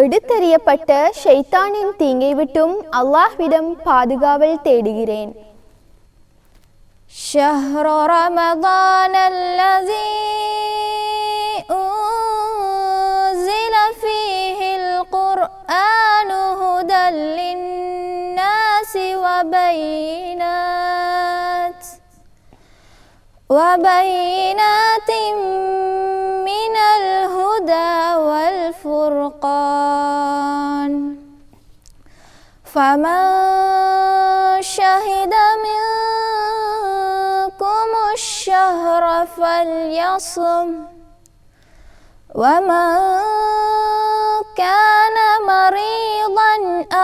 எடுத்தறியப்பட்ட ஷைத்தானின் தீங்கை விட்டும் அல்லாஹ்விடம் பாதுகாவல் தேடுகிறேன். شهر رمضان الذي أنزل فيه القرآن هدى للناس وبينات من الهدى والفرقان فمن شهد منكم الشهر فليصم ومن كان مريضا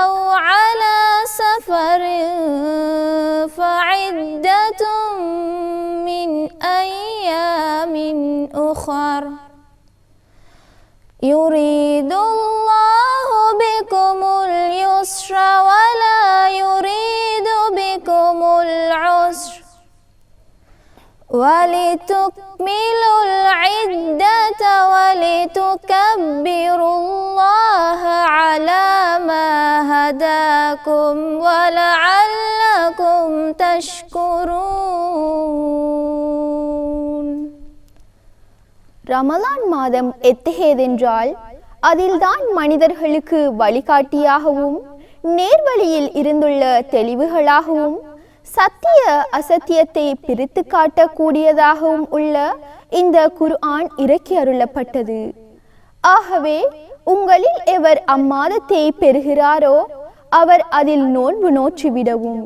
أو على سفر فعدة من أيام أخر يريد الله بكم اليسر ولا يريد بكم العسر ولتكملوا العدة ولتكبروا الله على ما هداكم ولعلكم تشكرون. ரமலான் மாதம் எத்தகையதென்றால் அதில்தான் மனிதர்களுக்கு வழிகாட்டியாகவும் நேர்வழியில் இருந்துள்ள தெளிவுகளாகவும் சத்திய அசத்தியத்தை பிரித்து காட்டக்கூடியதாகவும் உள்ள இந்த குர்ஆன் இறக்கி அருளப்பட்டது. ஆகவே உங்களில் எவர் அம்மாதத்தை பெறுகிறாரோ அவர் அதில் நோன்பு நோற்றிவிடவும்,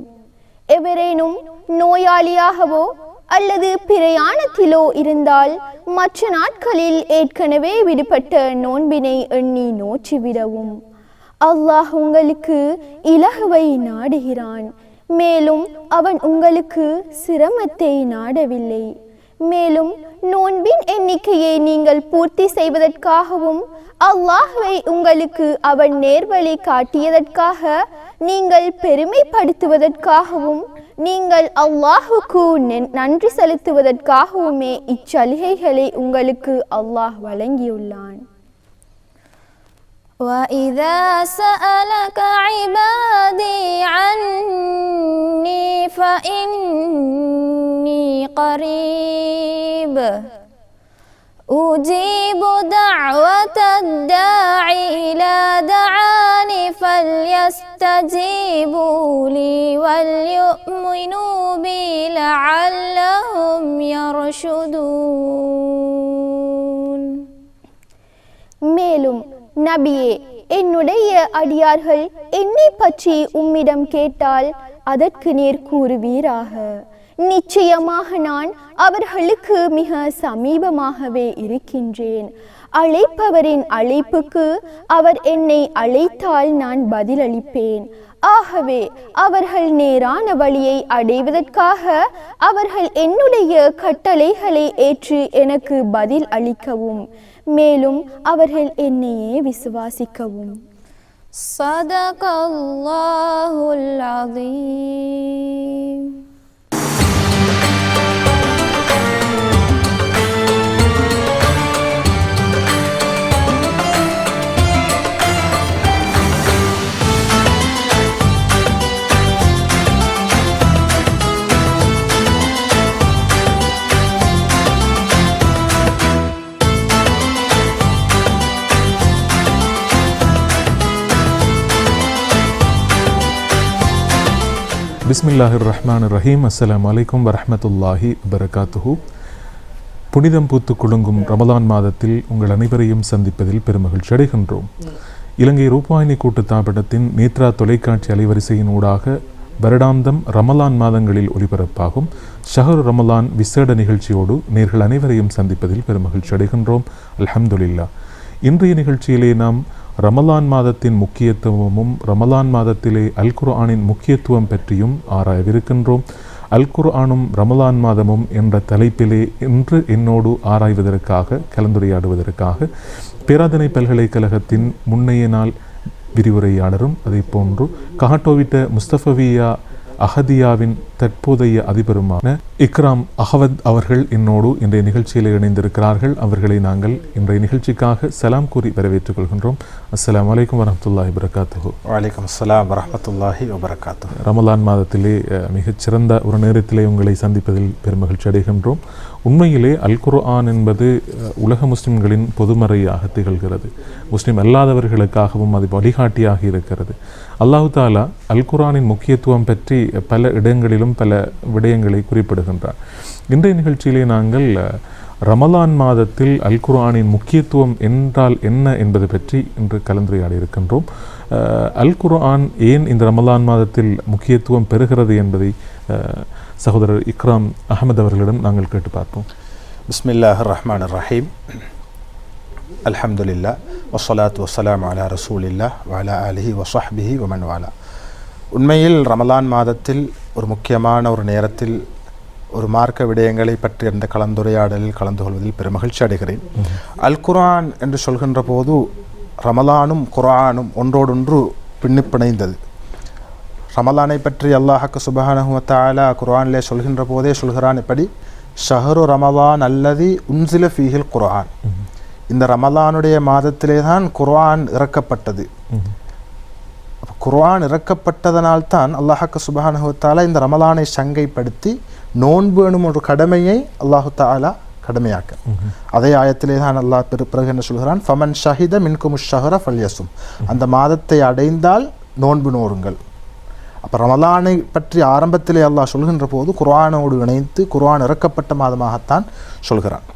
எவரேனும் நோயாளியாகவோ அல்லது பிரயாணத்திலோ இருந்தால் மற்ற நாட்களில் ஏற்கனவே விடுபட்ட நோன்பினை எண்ணி நோற்றிவிடவும். அல்லாஹ் உங்களுக்கு இலகுவை நாடுகிறான், மேலும் அவன் உங்களுக்கு சிரமத்தை நாடவில்லை. மேலும் நோன்பின் எண்ணிக்கையை நீங்கள் பூர்த்தி செய்வதற்காகவும் அல்லாஹ்வை உங்களுக்கு அவன் நேர்வழி காட்டியதற்காக நீங்கள் பெருமைப்படுத்துவதற்காகவும் நீங்கள் அல்லாஹுக்கு நன்றி செலுத்துவதற்காகவுமே இச்சலுகைகளை உங்களுக்கு அல்லாஹ் வழங்கியுள்ளான். وَإِذَا سَأَلَكَ عِبَادِي عَنِّي فَإِنِّي قَرِيبٌ أُجِيبُ دَعْوَةَ الدَّاعِ إِذَا دَعَانِ فَلْيَسْتَجِيبُوا لِي وَلْيُؤْمِنُوا بِي لَعَلَّهُمْ يَرْشُدُونَ. மேலும் நபியே, என்னுடைய அடியார்கள் என்னை பற்றி உம்மிடம் கேட்டால் அதற்கு நேர் கூறுவீராக. நிச்சயமாக நான் அவர்களுக்கு மிக சமீபமாகவே இருக்கின்றேன். அழைப்பவரின் அழைப்புக்கு அவர் என்னை அழைத்தால் நான் பதிலளிப்பேன். ஆகவே அவர்கள் நேரான வழியை அடைவதற்காக அவர்கள் என்னுடைய கட்டளைகளை ஏற்று எனக்கு பதில் அளிக்கவும், மேலும் அவர்கள் என்னையே விசுவாசிக்கவும். ஸதகல்லாஹுல் அஸீம். பிஸ்மில்லாஹிர் ரஹ்மானிர் ரஹீம். அஸ்ஸலாமு அலைக்கும் வரஹ்மத்துல்லாஹி வபரகாத்துஹு. புனிதம் பூத்து குலுங்கும் ரமலான் மாதத்தில் உங்கள் அனைவரையும் சந்திப்பதில் பெருமகிழ்ச்சி அடைகின்றோம். இலங்கை ரூபாயினி கூட்டுத்தாபனத்தின் நேத்ரா தொலைக்காட்சி அலைவரிசையின் ஊடாக வருடாந்தம் ரமலான் மாதங்களில் ஒலிபரப்பாகும் ஷஹர் ரமலான் விசேட நிகழ்ச்சியோடு நேர்கள் அனைவரையும் சந்திப்பதில் பெருமகிழ்ச்சி அடைகின்றோம். அல்ஹம்துலில்லாஹ். இன்றைய நிகழ்ச்சியிலே நாம் ரமலான் மாதத்தின் முக்கியத்துவமும் ரமலான் மாதத்திலே அல் குர்ஆனின் முக்கியத்துவம் பற்றியும் ஆராயவிருக்கின்றோம். அல் குர்ஆனும் ரமலான் மாதமும் என்ற தலைப்பிலே இன்று என்னோடு ஆராய்வதற்காக கலந்துரையாடுவதற்காக பேராதனை பல்கலைக்கழகத்தின் முன்னைய நாள் விரிவுரையாளரும் அதே போன்று கஹட்டோவிட்ட முஸ்தஃபவியா அஹதியாவின் தற்போதைய அதிபருமான இக்ராம் அகமத் அவர்கள் என்னோடு இன்றைய நிகழ்ச்சியில் இணைந்திருக்கிறார்கள். அவர்களை நாங்கள் இன்றைய நிகழ்ச்சிக்காக சலாம் கூறி வரவேற்றுக் கொள்கின்றோம். அஸ்ஸலாமு அலைக்கும் வரஹ்மத்துல்லாஹி வபரகாத்துஹு. வலைக்கம் அஸ்ஸலாம் வரஹ்மத்துல்லாஹி வபரகாத்துஹு. ரமலான் மாதத்திலே மிகச்சிறந்த ஒரு நேரத்திலே உங்களை சந்திப்பதில் பெருமகிழ்ச்சி அடைகின்றோம். உண்மையிலே அல் குர்ஆன் என்பது உலக முஸ்லிம்களின் பொதுமறையாக திகழ்கிறது. முஸ்லிம் அல்லாதவர்களுக்காகவும் அது வழிகாட்டியாக இருக்கிறது. அல்லாஹு தாலா அல் குர்ஆனின் முக்கியத்துவம் பற்றி பல இடங்களிலும் பல விடயங்களை குறிப்பிடுகின்றார். இன்றைய நிகழ்ச்சியிலே நாங்கள் ரமலான் மாதத்தில் அல் குர்ஆனின் முக்கியத்துவம் என்றால் என்ன என்பது பற்றி இன்று கலந்துரையாடி இருக்கின்றோம். அல் குர்ஆன் ஏன் இந்த ரமலான் மாதத்தில் முக்கியத்துவம் பெறுகிறது என்பதை சகோதரர் இக்ராம் அகமது அவர்களிடம் நாங்கள் கேட்டு பார்ப்போம். பிஸ்மில்லாஹிர் ரஹ்மானிர் ரஹீம். அல்ஹம்துலில்லாஹ் வஸ்ஸலாத்து வஸ்ஸலாமு அலா ரசூலில்லாஹ் வ அலா ஆலிஹி வ ஸஹ்பிஹி வ மன் வாலா. உண்மையில் ரமலான் மாதத்தில் ஒரு முக்கியமான ஒரு நேரத்தில் ஒரு மார்க்க விடயங்களை பற்றி அந்த கலந்துரையாடலில் கலந்து கொள்வதில் பெருமகிழ்ச்சி அடைகிறேன். அல் குர்ஆன் என்று சொல்கின்ற போது ரமலானும் குர்ஆனும் ஒன்றோடொன்று பின்னிப்பிணைந்தது. ரமலானை பற்றி அல்லாஹ்க்கு சுப்ஹானஹு வ தஆலா குர்ஆனிலே சொல்கின்ற போதே சொல்கிறான், எப்படி ஷஹரு ரமலான் அல்லதி உன்சில ஃபீஹில் குர்ஆன். இந்த ரமலானுடைய மாதத்திலே தான் குர்ஆன் இறக்கப்பட்டது. குர்ஆன் இறக்கப்பட்டதனால்தான் அல்லாஹ்க்கு சுப்ஹானஹு வ தஆலா இந்த ரமலானை சங்கைப்படுத்தி நோன்பு எனும் ஒரு கடமையை அல்லாஹு தஆலா கடமையாக்க. அதே ஆயத்திலே தான் அல்லாஹ் பிறகு என்ன சொல்கிறான், ஃபமன் ஷஹித மின்குமுஷ் ஷஹர ஃபல்யசும். அந்த மாதத்தை அடைந்தால் நோன்பு நோருங்கள். அப்போ ரமலானை பற்றி ஆரம்பத்திலே அல்லாஹ் சொல்கின்ற போது குர்ஆனோடு இணைத்து குர்ஆன் இறக்கப்பட்ட மாதமாகத்தான் சொல்கிறான்.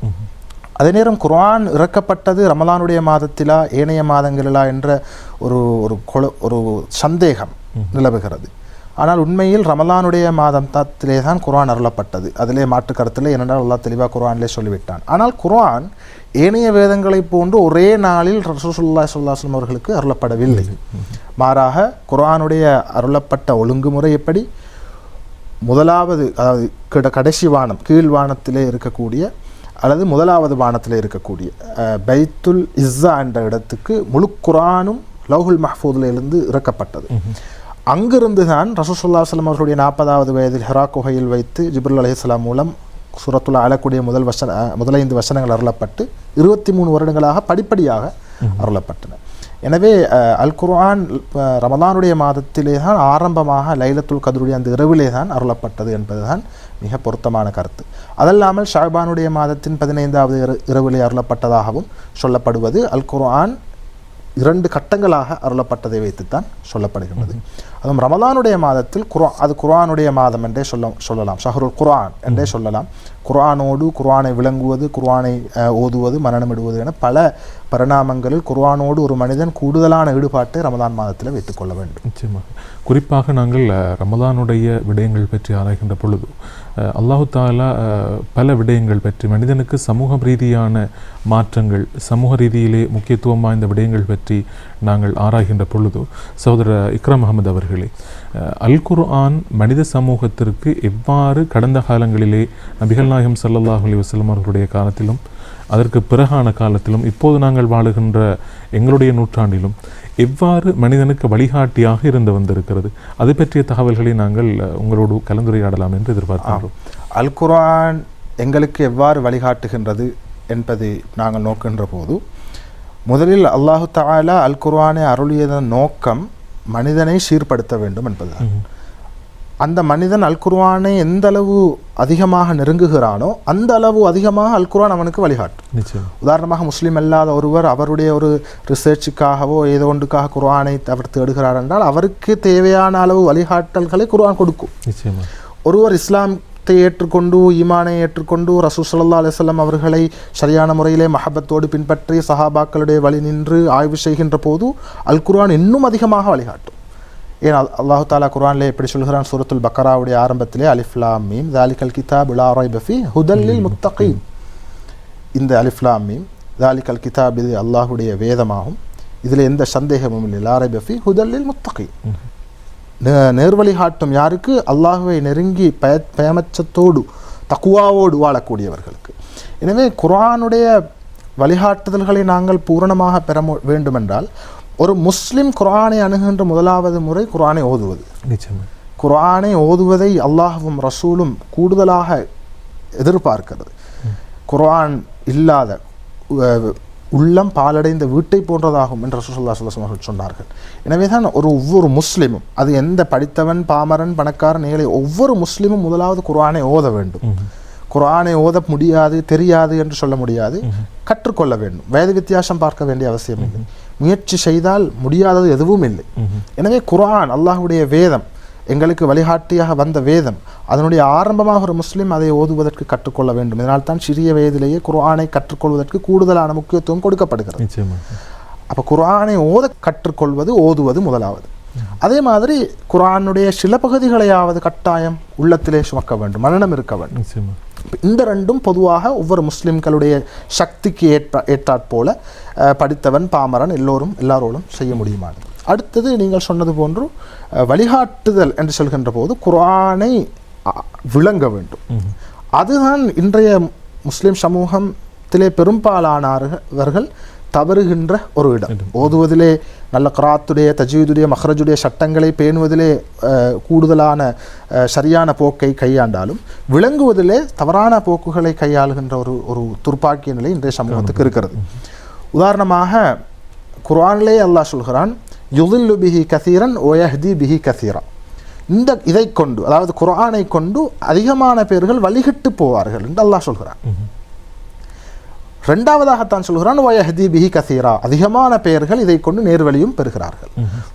அதே நேரம் குர்ஆன் இறக்கப்பட்டது ரமலானுடைய மாதத்திலா ஏனைய மாதங்களிலா என்ற ஒரு சந்தேகம் நிலவுகிறது. ஆனால் உண்மையில் ரமலானுடைய மாதத்திலே தான் குர்ஆன் அருளப்பட்டது. அதிலே மாற்று கருத்தில் ஏனென்றால் அல்லாஹ் தெளிவாக குர்ஆனிலே சொல்லிவிட்டான். ஆனால் குர்ஆன் ஏனைய வேதங்களை போன்று ஒரே நாளில் ரசூலுல்லாஹி ஸல்லல்லாஹு அலைஹி வஸல்லம் அவர்களுக்கு அருளப்படவில்லை. மாறாக குர்ஆனுடைய அருளப்பட்ட ஒழுங்குமுறை எப்படி, முதலாவது அதாவது கடைசி வானம் கீழ் வானத்திலே இருக்கக்கூடிய அல்லது முதலாவது வானத்திலே இருக்கக்கூடிய பைத்துல் இஸ்ஸா என்ற இடத்துக்கு முழு குர்ஆனும் லௌஹுல் மஹ்ஃபூதிலிருந்து இறக்கப்பட்டது. அங்கிருந்து தான் ரசூலுல்லாஹி ஸல்லல்லாஹு அலைஹி வஸல்லம் அவர்களுடைய 40வது வயதில் ஹிரா குகையில் வைத்து ஜிப்ரீல் அலைஹிஸ்ஸலாம் மூலம் சூரத்துல் அலக்கூடிய முதல் 5 வசனங்கள் அருளப்பட்டு 23 வருடங்களாக படிப்படியாக அருளப்பட்டன. எனவே அல் குர்ஆன் ரமலானுடைய மாதத்திலே தான் ஆரம்பமாக லைலத்துல் கத்ருடைய அந்த இரவிலே தான் அருளப்பட்டது என்பதுதான் மிக பொருத்தமான கருத்து. அதல்லாமல் ஷஅபானுடைய மாதத்தின் 15வது இரவிலே அருளப்பட்டதாகவும் சொல்லப்படுவது அல் குர்ஆன் 2 கட்டங்களாக அருளப்பட்டதை வைத்துத்தான் சொல்லப்படுகின்றது. அதுவும் ரமலானுடைய மாதத்தில் அது குர்ஆனுடைய மாதம் என்றே சொல்லலாம். ஷஹருல் குர்ஆன் என்றே சொல்லலாம். குர்ஆனோடு குர்ஆனை விளங்குவது, குர்ஆனை ஓதுவது, மனனமிடுவது என பல பரிணாமங்களில் குர்ஆனோடு ஒரு மனிதன் கூடுதலான ஈடுபாட்டை ரமலான் மாதத்தில் வைத்துக்கொள்ள வேண்டும். நிச்சயமாக. குறிப்பாக நாங்கள் ரமலானுடைய விடயங்கள் பற்றி ஆராய்கின்ற பொழுது அல்லாஹு தாலா பல விடயங்கள் பற்றி மனிதனுக்கு சமூக ரீதியான மாற்றங்கள், சமூக ரீதியிலே முக்கியத்துவம் வாய்ந்த விடயங்கள் பற்றி நாங்கள் ஆராய்கின்ற பொழுது சகோதரர் இக்ராம் அகமது அவர்களே, அல் குர்ஆன் மனித சமூகத்திற்கு எவ்வாறு கடந்த காலங்களிலே நபிகள் நாயகம் ஸல்லல்லாஹு அலைஹி வஸல்லம் அவர்களுடைய காலத்திலும் அதற்கு பிறகான காலத்திலும் இப்போது நாங்கள் வாழுகின்ற எங்களுடைய நூற்றாண்டிலும் எவ்வாறு மனிதனுக்கு வழிகாட்டியாக இருந்து வந்திருக்கிறது, அது பற்றிய தகவல்களை நாங்கள் உங்களோடு கலந்துரையாடலாம் என்று எதிர்பார்க்கிறோம். அல் குர்ஆன் எங்களுக்கு எவ்வாறு வழிகாட்டுகின்றது என்பதை நாங்கள் நோக்கின்ற போது முதலில் அல்லாஹு தஆலா அல் குர்ஆனை அருளியதன் நோக்கம் மனிதனை சீர்படுத்த வேண்டும் என்பதுதான். அந்த மனிதன் அல் குர்ஆனை எந்த அளவு அதிகமாக நெருங்குகிறானோ அந்த அளவு அதிகமாக அல் குர்ஆன் அவனுக்கு வழிகாட்டும். உதாரணமாக முஸ்லீம் அல்லாத ஒருவர் அவருடைய ஒரு ரிசர்ச்சுக்காகவோ ஏதோ ஒன்றுக்காக குர்ஆனை அவர் தேடுகிறார் என்றால் அவருக்கு தேவையான அளவு வழிகாட்டல்களை குர்ஆன் கொடுக்கும். ஒருவர் இஸ்லாத்தை ஏற்றுக்கொண்டு ஈமானை ஏற்றுக்கொண்டு ரசூல் ஸல்லல்லாஹு அலைஹி வஸல்லம் அவர்களை சரியான முறையிலே மஹப்பத்தோடு பின்பற்றி சஹாபாக்களுடைய வழி நின்று ஆய்வு செய்கின்ற போது அல் குர்ஆன் இன்னும் அதிகமாக வழிகாட்டும். ஏன் அல்லாஹு தாலா குர்ஆனிலே எப்படி சொல்கிறான், சூரத்துல் பக்கராவுடைய ஆரம்பத்திலே அலிஃப் லாம் மீம் ஸாலிகல் கிதாபு லா ரைப ஃபீஹி ஹுதல் லில் முத்தகீன். இந்த அலிஃப் லாம் மீம் ஸாலிகல் கிதாப் இது அல்லாஹ்வுடைய வேதமாகும், இதில் எந்த சந்தேகமும் இல்லை. லா ரைப ஃபீஹி ஹுதல் லில் முத்தகீன், நேர்வழி காட்டும் யாருக்கு, அல்லாஹ்வை நெருங்கி பயமச்சத்தோடு தக்குவாவோடு வாழக்கூடியவர்களுக்கு. எனவே குர்ஆனுடைய வழிகாட்டுதல்களை நாங்கள் பூரணமாக பெற வேண்டுமென்றால் ஒரு முஸ்லிம் குர்ஆனை அணுகின்ற முதலாவது முறை குர்ஆனை ஓதுவது. குர்ஆனை ஓதுவதை அல்லாஹ்வும் ரசூலும் கூடுதலாக எதிர்பார்க்கிறது. குர்ஆன் இல்லாத உள்ளம் பாலடைந்த வீட்டை போன்றதாகும் என்று ரசூலுல்லாஹி ஸல்லல்லாஹு அலைஹி வஸல்லம் சொன்னார்கள். எனவே தான் ஒவ்வொரு முஸ்லிமும், அது எந்த படித்தவன் பாமரன் பணக்காரன் ஏழை, ஒவ்வொரு முஸ்லிமும் முதலாவது குர்ஆனை ஓத வேண்டும். குர்ஆனை ஓத முடியாது தெரியாது என்று சொல்ல முடியாது, கற்றுக்கொள்ள வேண்டும். வயது வித்தியாசம் பார்க்க வேண்டிய அவசியம் இல்லை. முயற்சி செய்தால் முடியாதது எதுவும் இல்லை. எனவே குர்ஆன் அல்லாஹ்வுடைய வேதம், எங்களுக்கு வழிகாட்டியாக வந்த வேதம், அதனுடைய ஆரம்பமாக ஒரு முஸ்லீம் அதை ஓதுவதற்கு கற்றுக்கொள்ள வேண்டும். இதனால் தான் சிறிய வயதிலேயே குர்ஆனை கற்றுக்கொள்வதற்கு கூடுதலான முக்கியத்துவம் கொடுக்கப்படுகிறது. அப்போ குர்ஆனை கற்றுக்கொள்வது ஓதுவது முதலாவது. அதே மாதிரி குர்ஆனுடைய சில பகுதிகளையாவது கட்டாயம் உள்ளத்திலே சுமக்க வேண்டும், மனனம் இருக்க வேண்டும். இந்த ரெண்டும் பொதுவாக ஒவ்வொரு முஸ்லிம்களுடைய சக்திக்கு ஏற்றாற்போல படித்தவன் பாமரன் எல்லாரோடும் செய்ய முடியுமானது. அடுத்தது நீங்கள் சொன்னது போன்று வழிகாட்டுதல் என்று சொல்கின்ற போது குர்ஆனை விளங்க வேண்டும். அதுதான் இன்றைய முஸ்லிம் சமூகத்திலே பெரும்பாலானவர்கள் தவறுகின்ற ஒரு இடம். ஓதுவதிலே நல்ல கிராத்துடைய தஜ்வீதுடைய மஹ்ரஜுடைய சட்டங்களை பேணுவதிலே கூடுதலான சரியான போக்கை கையாண்டாலும் விளங்குவதிலே தவறான போக்குகளை கையாளுகின்ற ஒரு துர்ப்பாக்கிய நிலை இன்றைய சமூகத்துக்கு இருக்கிறது. உதாரணமாக குர்ஆனிலே அல்லாஹ் சொல்கிறான், யுதில்லு பிஹி கசீரன் ஒயஹ்தி பிஹி கசீரா. இதை கொண்டு, அதாவது குர்ஆனை கொண்டு அதிகமான பேர்கள் வழிகட்டு போவார்கள் என்று அல்லாஹ் சொல்கிறான். இரண்டாவதாகத்தான் சொல்கிறான், வயஹ்தி பிஹி கசீரா, அதிகமான பேர்கள் இதை கொண்டு நேர்வழியும் பெறுகிறார்கள்.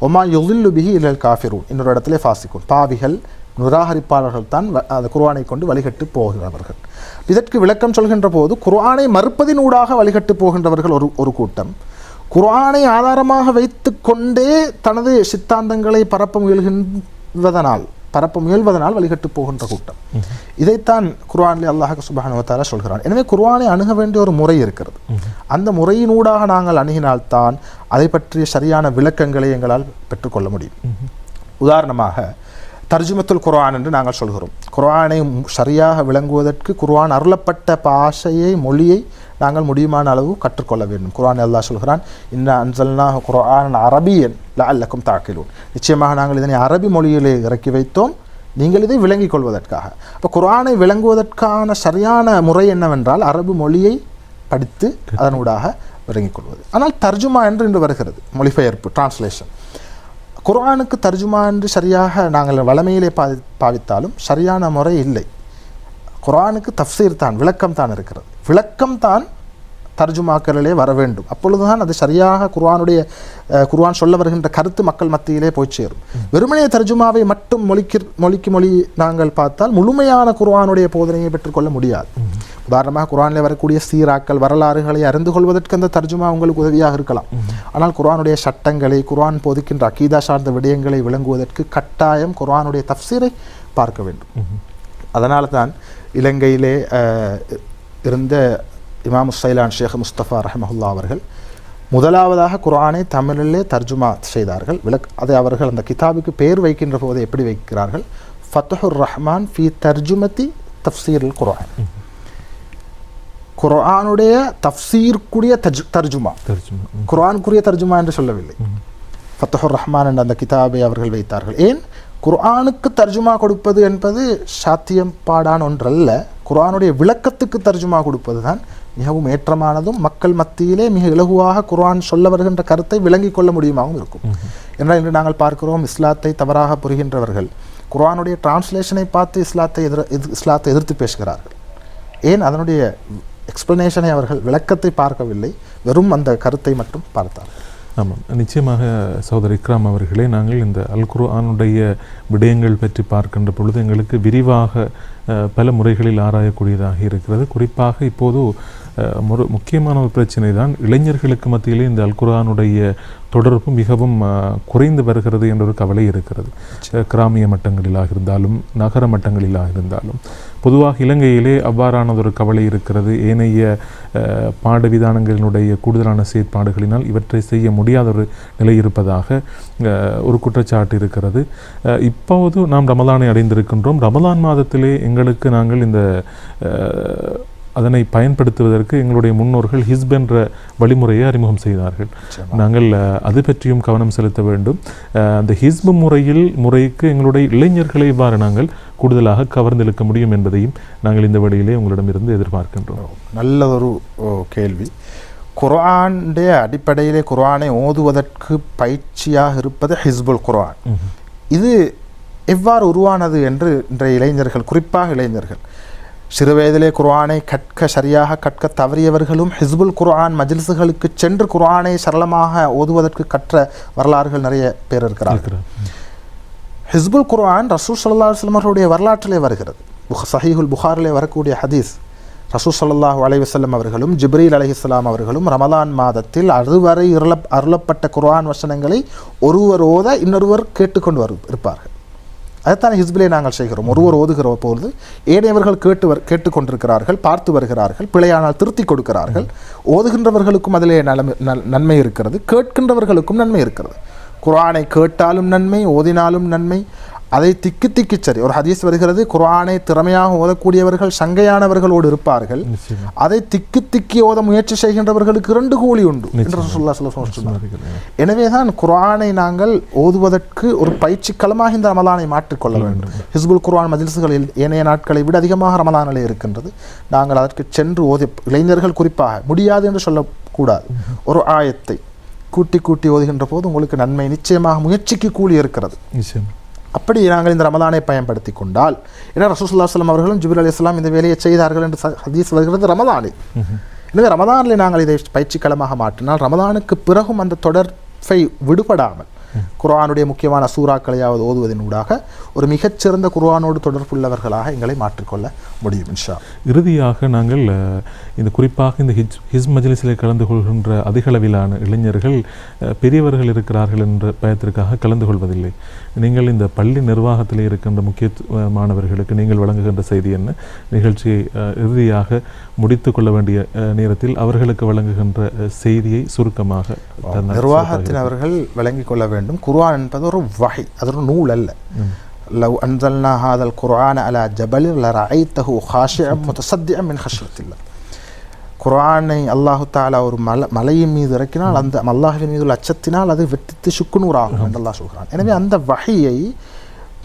ஒமா யுதில்லு பிஹி இலல் காஃபிரூன், இன்னொரு இடத்திலே ஃபாசிகூன், பாவிகள் நிராகரிப்பாளர்கள் தான் அந்த குர்ஆனை கொண்டு வழிகட்டு போகிறவர்கள். இதற்கு விளக்கம் சொல்கின்ற போது குர்ஆனை மறுப்பதினூடாக வழிகட்டு போகின்றவர்கள் ஒரு கூட்டம், குர்ஆனை ஆதாரமாக வைத்து கொண்டே தனது சித்தாந்தங்களை பரப்ப முயல்வதனால் வழிகட்டு போகின்ற கூட்டம். இதைத்தான் குர்ஆனிலே அல்லாஹ் சுப்ஹானஹு வ தஆலா சொல்கிறான். எனவே குர்ஆனை அணுக வேண்டிய ஒரு முறை இருக்கிறது. அந்த முறையினூடாக நாங்கள் அணுகினால்தான் அதை பற்றிய சரியான விளக்கங்களை எங்களால் பெற்றுக்கொள்ள முடியும். உதாரணமாக தர்ஜுமத்துல் குர்ஆன் என்று நாங்கள் சொல்கிறோம். குர்ஆனை சரியாக விளங்குவதற்கு குர்ஆன் அருளப்பட்ட பாஷையை, மொழியை நாங்கள் முடியுமான அளவு கற்றுக்கொள்ள வேண்டும். குர்ஆன் அல்லாஹ் சொல்கிறான், இன்னா அன்ஸல்னாஹு குர்ஆனன் அரபியன் லஅல்லக்கும் தஅகிலூன், நிச்சயமாக நாங்கள் இதனை அரபி மொழியிலே இறக்கி வைத்தோம், நீங்கள் இதை விளங்கிக் கொள்வதற்காக. அப்போ குர்ஆனை விளங்குவதற்கான சரியான முறை என்னவென்றால் அரபு மொழியை படித்து அதனூடாக விளங்கிக் கொள்வது. ஆனால் தர்ஜுமா என்று இன்று வருகிறது, மொழிபெயர்ப்பு, டிரான்ஸ்லேஷன். குர்ஆனுக்கு தர்ஜுமா என்று சரியாக நாங்கள் வளமையிலே பாவித்தாலும் சரியான முறை இல்லை. குர்ஆனுக்கு தஃப்சீர் தான், விளக்கம் தான் இருக்கிறது. விளக்கம் தான் தர்ஜுமாக்களிலே வர வேண்டும். அப்பொழுதுதான் அது சரியாக குர்ஆன் சொல்ல வருகின்ற கருத்து மக்கள் மத்தியிலே போய் சேரும். வெறுமனே தர்ஜுமாவை மட்டும் மொழிக்கு மொழி நாங்கள் பார்த்தால் முழுமையான குர்ஆனுடைய போதனையை பெற்றுக்கொள்ள முடியாது. உதாரணமாக குர்ஆனிலே வரக்கூடிய சீராக்கள், வரலாறுகளை அறிந்து கொள்வதற்கு அந்த தர்ஜுமா உங்களுக்கு உதவியாக இருக்கலாம். ஆனால் குர்ஆனுடைய சட்டங்களை, குர்ஆன் போதிக்கின்ற அகீதா சார்ந்த விடயங்களை விளங்குவதற்கு கட்டாயம் குர்ஆனுடைய தஃப்சீரை பார்க்க வேண்டும். அதனால தான் இலங்கையிலே இருந்த இமாம் சைலான் ஷேக் முஸ்தபா ரஹ்மஹுல்லா அவர்கள் முதலாவதாக குர்ஆனை தமிழிலே தர்ஜுமா செய்தார்கள். அதை அவர்கள் அந்த கிதாபுக்கு பேர் வைக்கின்ற போது எப்படி வைக்கிறார்கள்? ஃபத்ஹுர் ரஹ்மான் ஃபி தர்ஜுமதி தஃப்சீருல் குர்ஆன். குர்ஆனுடைய தஃப்சீருக்குரிய தர்ஜுமா, குர்ஆனுக்குரிய தர்ஜுமா என்று சொல்லவில்லை. ஃபத்ஹுர் ரஹ்மான் என்ற அந்த கிதாபை அவர்கள் வைத்தார்கள். ஏன்? குர்ஆனுக்கு தர்ஜுமா கொடுப்பது என்பது சாத்தியப்பாடான ஒன்றல்ல. குர்ஆனுடைய விளக்கத்துக்கு தர்ஜுமா கொடுப்பது தான் மிகவும் ஏற்றமானதும் மக்கள் மத்தியிலே மிக இலகுவாக குர்ஆன் சொல்ல வருகின்ற கருத்தை விளங்கிக் கொள்ள முடியுமாகவும் இருக்கும். என்றால் இன்று நாங்கள் பார்க்கிறோம், இஸ்லாத்தை தவறாக புரிகின்றவர்கள் குர்ஆனுடைய டிரான்ஸ்லேஷனை பார்த்து இஸ்லாத்தை எதிர்த்து பேசுகிறார்கள். ஏன்? அதனுடைய எக்ஸ்பிளனேஷனை அவர்கள் விளக்கத்தை பார்க்கவில்லை, வெறும் அந்த கருத்தை மட்டும் பார்த்தார்கள். ஆமாம், நிச்சயமாக சகோதரர் இக்ராம் அவர்களே, நாங்கள் இந்த அல் குர்ஆனுடைய விடயங்கள் பற்றி பார்க்கின்ற பொழுது எங்களுக்கு விரிவாக பல முறைகளில் ஆராயக்கூடியதாக இருக்கிறது. குறிப்பாக இப்போது முக்கியமான ஒரு பிரச்சனை தான் இளைஞர்களுக்கு மத்தியிலே இந்த அல் குர்ஆனுடைய தொடர்பு மிகவும் குறைந்து வருகிறது என்ற ஒரு கவலை இருக்கிறது. கிராமிய மட்டங்களிலாக இருந்தாலும் நகர மட்டங்களிலாக இருந்தாலும் பொதுவாக இலங்கையிலே அவ்வாறானதொரு கவலை இருக்கிறது. ஏனைய பாடவிதானங்களினுடைய கூடுதலான செயற்பாடுகளினால் இவற்றை செய்ய முடியாத ஒரு நிலை இருப்பதாக ஒரு குற்றச்சாட்டு இருக்கிறது. இப்போது நாம் ரமலானை அடைந்திருக்கின்றோம். ரமலான் மாதத்திலே எங்களுக்கு நாங்கள் இந்த அதனை பயன்படுத்துவதற்கு எங்களுடைய முன்னோர்கள் ஹிஸ்ப் என்ற வழிமுறையை அறிமுகம் செய்தார்கள். நாங்கள் அது பற்றியும் கவனம் செலுத்த வேண்டும். அந்த ஹிஸ்ப் முறைக்கு எங்களுடைய இளைஞர்களை இவ்வாறு நாங்கள் கூடுதலாக கவர்ந்தெழுக்க முடியும் என்பதையும் நாங்கள் இந்த வழியிலே உங்களிடமிருந்து எதிர்பார்க்கின்றோம். நல்ல ஒரு கேள்வி. குர்ஆனுடைய அடிப்படையிலே குர்ஆனை ஓதுவதற்கு பயிற்சியாக இருப்பது ஹிஸ்புல் குர்ஆன். இது எவ்வாறு உருவானது என்று இன்றைய இளைஞர்கள், குறிப்பாக இளைஞர்கள், சிறுவயதிலே குர்ஆனை சரியாக கற்க தவறியவர்களும் ஹிஸ்புல் குர்ஆன் மஜ்லிஸுகளுக்கு சென்று குர்ஆனை சரளமாக ஓதுவதற்கு கற்ற வரலாறுகள் நிறைய பேர் இருக்கிறார்கள். ஹிஸ்புல் குர்ஆன் ரசூல் ஸல்லல்லாஹு அலைஹி வஸல்லம் அவர்களுடைய வரலாற்றிலே வருகிறது. சஹீஹுல் புகாரிலே வரக்கூடிய ஹதீஸ், ரசூல் ஸல்லல்லாஹு அலைஹி வஸல்லம் அவர்களும் ஜிப்ரீல் அலைஹிஸ்ஸலாம் அவர்களும் ரமலான் மாதத்தில் அதுவரை அருளப்பட்ட குர்ஆன் வசனங்களை ஒருவர் ஓத இன்னொருவர் கேட்டுக்கொண்டு இருப்பார்கள். அதைத்தான் ஹிஸ்பிலே நாங்கள் செய்கிறோம். ஒருவர் ஓதுகிற போது ஏனையவர்கள் கேட்டுக்கொண்டிருக்கிறார்கள், பார்த்து வருகிறார்கள், பிழையானால் திருத்தி கொடுக்கிறார்கள். ஓதுகின்றவர்களுக்கும் அதிலே நன்மை இருக்கிறது, கேட்கின்றவர்களுக்கும் நன்மை இருக்கிறது. குர்ஆனை கேட்டாலும் நன்மை, ஓதினாலும் நன்மை. அதை திக்கி சரி, ஒரு ஹதீஸ் வருகிறது, குர்ஆனை திறமையாக ஓதக்கூடியவர்கள் சங்கையானவர்களோடு இருப்பார்கள், அதை திக்கி ஓத முயற்சி செய்கின்றவர்களுக்கு 2 கூலி உண்டு என்று ரசூலுல்லாஹி ஸல்லல்லாஹு அலைஹி வஸல்லம் சொன்னார்கள். எனவேதான் குர்ஆனை நாங்கள் ஓதுவதற்கு ஒரு பயிற்சி களமாக இந்த ரமலானை மாற்றிக்கொள்ள வேண்டும். ஹிஸ்புல் குர்ஆன் மஜ்லிஸ்களில் ஏனைய நாட்களை விட அதிகமாக ரமலானிலே இருக்கின்றது. நாங்கள் அதற்கு சென்று ஓதி, இளைஞர்கள் குறிப்பாக முடியாது என்று சொல்லக்கூடாது. ஒரு ஆயத்தை கூட்டி ஓதுகின்ற போது உங்களுக்கு நன்மை நிச்சயமாக, முயற்சிக்கு கூலி இருக்கிறது. அப்படி நாங்கள் இந்த ரமலானை பயன்படுத்தி கொண்டால், ஏன்னா ரசூலுல்லாஹி ஸல்லல்லாஹு அலைஹி வஸல்லம் அவர்களும் ஜிப்ரீல் அலைஹிஸ்ஸலாம் இந்த வேலையை செய்தார்கள் என்று ஹதீஸ் வருகிறது ரமலானில். எனவே ரமலானில் நாங்கள் இதை பயிற்சி களமாக மாற்றினால் ரமலானுக்கு பிறகும் அந்த தொடர்பை விடுபடாமல் குர்ஆனுடைய முக்கியமான சூறாக்களையாவது ஓதுவதன் ஊடாக ஒரு மிகச்சிறந்த குர்ஆனோடு தொடர்புள்ளவர்களாக எங்களை மாற்றிக்கொள்ள முடியும் இன்ஷா. இறுதியாக நாங்கள் இந்த குறிப்பாக இந்த ஹிஸ் மஜ்லிஸிலே கலந்து கொள்கின்ற அதிகளவிலான இளைஞர்கள் பெரியவர்கள் இருக்கிறார்கள் என்ற பயத்திற்காக கலந்து கொள்வதில்லை. நீங்கள் இந்த பள்ளி நிர்வாகத்தில் இருக்கின்ற முக்கியமானவர்களுக்கு நீங்கள் வழங்குகின்ற செய்தி என்ன? நிகழ்ச்சியை இறுதியாக முடித்து கொள்ள வேண்டிய நேரத்தில் அவர்களுக்கு வழங்குகின்ற செய்தியை சுருக்கமாக நிர்வாகத்தினவர்கள் விளங்கிக் கொள்ள வேண்டும். குர்ஆன் என்பது ஒரு வஹி, அது ஒரு நூல் அல்ல. லவ் அன்ஸல்னா ஹாதல் குர்ஆன அலா ஜபலின் லரஐதஹு காஷிஅன் முத்தஸத்திஅன் மின் ஹஷ்யத்தில்லாஹ். குர்ஆனை அல்லாஹு தஆலா ஒரு மலையின் மீது இறக்கினால் அந்த அல்லாஹ்வின் மீது உள்ள அச்சத்தினால் அது வெட்டித்து சுக்குநூறாகும் என்று அல்லாஹ் சொல்கிறான். எனவே அந்த வஹியை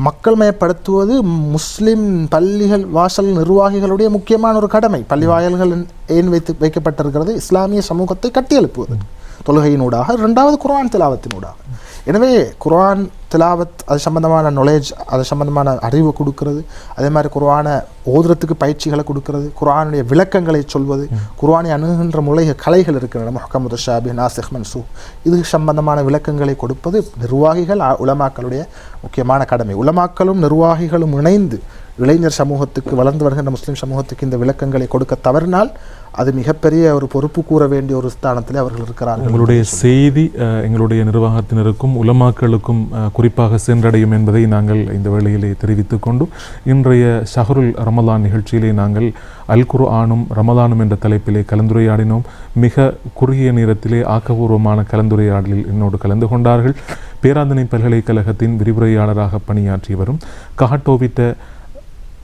மக்கள் மயப்படுத்துவது முஸ்லிம் பள்ளிகள் வாசல் நிர்வாகிகளுடைய முக்கியமான ஒரு கடமை. பள்ளி வாயல்கள் ஏன் வைக்கப்பட்டிருக்கிறது? இஸ்லாமிய சமூகத்தை கட்டியெழுப்புவது தொழுகையினூடாக, 2வது குர்ஆன் திலாவத்தினூடாக. எனவே குர்ஆன் திலாவத், அது சம்பந்தமான நாலேஜ், அது சம்பந்தமான அறிவு கொடுக்கிறது. அதே மாதிரி குர்ஆனை ஓதுறதுக்கு பயிற்சிகளை கொடுக்கிறது, குர்ஆனுடைய விளக்கங்களை சொல்வது, குர்ஆனை அணுகுகின்ற கலைகள் இருக்கின்றன, முஹ்கம், முத்தஷாபிஹ், நாசிஹ், மன்சூஹ், இது சம்பந்தமான விளக்கங்களை கொடுப்பது நிர்வாகிகள் உலமாக்களுடைய முக்கியமான கடமை. உலமாக்களும் நிர்வாகிகளும் இணைந்து இளைஞர் சமூகத்துக்கு, வளர்ந்து வருகின்ற முஸ்லிம் சமூகத்துக்கு இந்த விளக்கங்களை கொடுக்க தவறினால் அது மிகப்பெரிய ஒரு பொறுப்பு கூற வேண்டிய ஒரு ஸ்தானத்திலே அவர்கள் இருக்கிறார்கள். உங்களுடைய செய்தி எங்களுடைய நிர்வாகத்தினருக்கும் உலமாக்களுக்கும் குறிப்பாக சென்றடையும் என்பதை நாங்கள் இந்த வேளையிலே தெரிவித்துக் கொண்டு இன்றைய ஷஹருல் ரமலான் நிகழ்ச்சியிலே நாங்கள் அல் குர்ஆனும் ரமலானும் என்ற தலைப்பிலே கலந்துரையாடினோம். மிக குறுகிய நேரத்திலே ஆக்கபூர்வமான கலந்துரையாடலில் என்னோடு கலந்து கொண்டார்கள் பேராதனை பல்கலைக்கழகத்தின் விரிவுரையாளராக பணியாற்றி வரும் கஹட்டோவிட்ட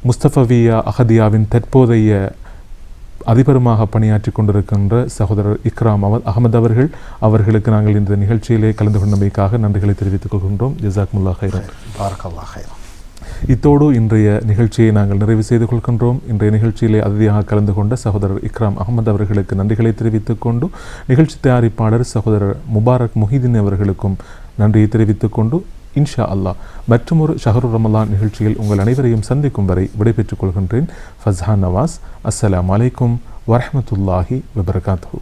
முஸ்தஃபவியா அஹதியாவின் தற்போதைய அதிபருமாக பணியாற்றி கொண்டிருக்கின்ற சகோதரர் இக்ராம் அகமது அவர்களுக்கு நாங்கள் இந்த நிகழ்ச்சியிலே கலந்து கொண்டமைக்காக நன்றிகளை தெரிவித்துக் கொள்கின்றோம். ஜஸாக்குமுல்லாஹ் கைரன். பாரக்கல்லாஹ் கைரன். இத்தோடு இன்றைய நிகழ்ச்சியை நாங்கள் நிறைவு செய்து கொள்கின்றோம். இன்றைய நிகழ்ச்சியிலே அதிதியாக கலந்து கொண்ட சகோதரர் இக்ராம் அகமது அவர்களுக்கு நன்றிகளை தெரிவித்துக் கொண்டு நிகழ்ச்சி தயாரிப்பாளர் சகோதரர் முபாரக் முஹிதீன் அவர்களுக்கும் நன்றியை தெரிவித்துக் கொண்டு இன்ஷா அல்லாஹ் மற்றொரு ஷஹருல் ரமலான் நிகழ்ச்சியில் உங்கள் அனைவரையும் சந்திக்கும் வரை விடைபெற்றுக் கொள்கின்றேன். ஃபஸ்ஹான் நவாஸ். அஸ்ஸலாமு அலைக்கும் வரஹ்மத்துல்லாஹி வபரகாத்துஹு.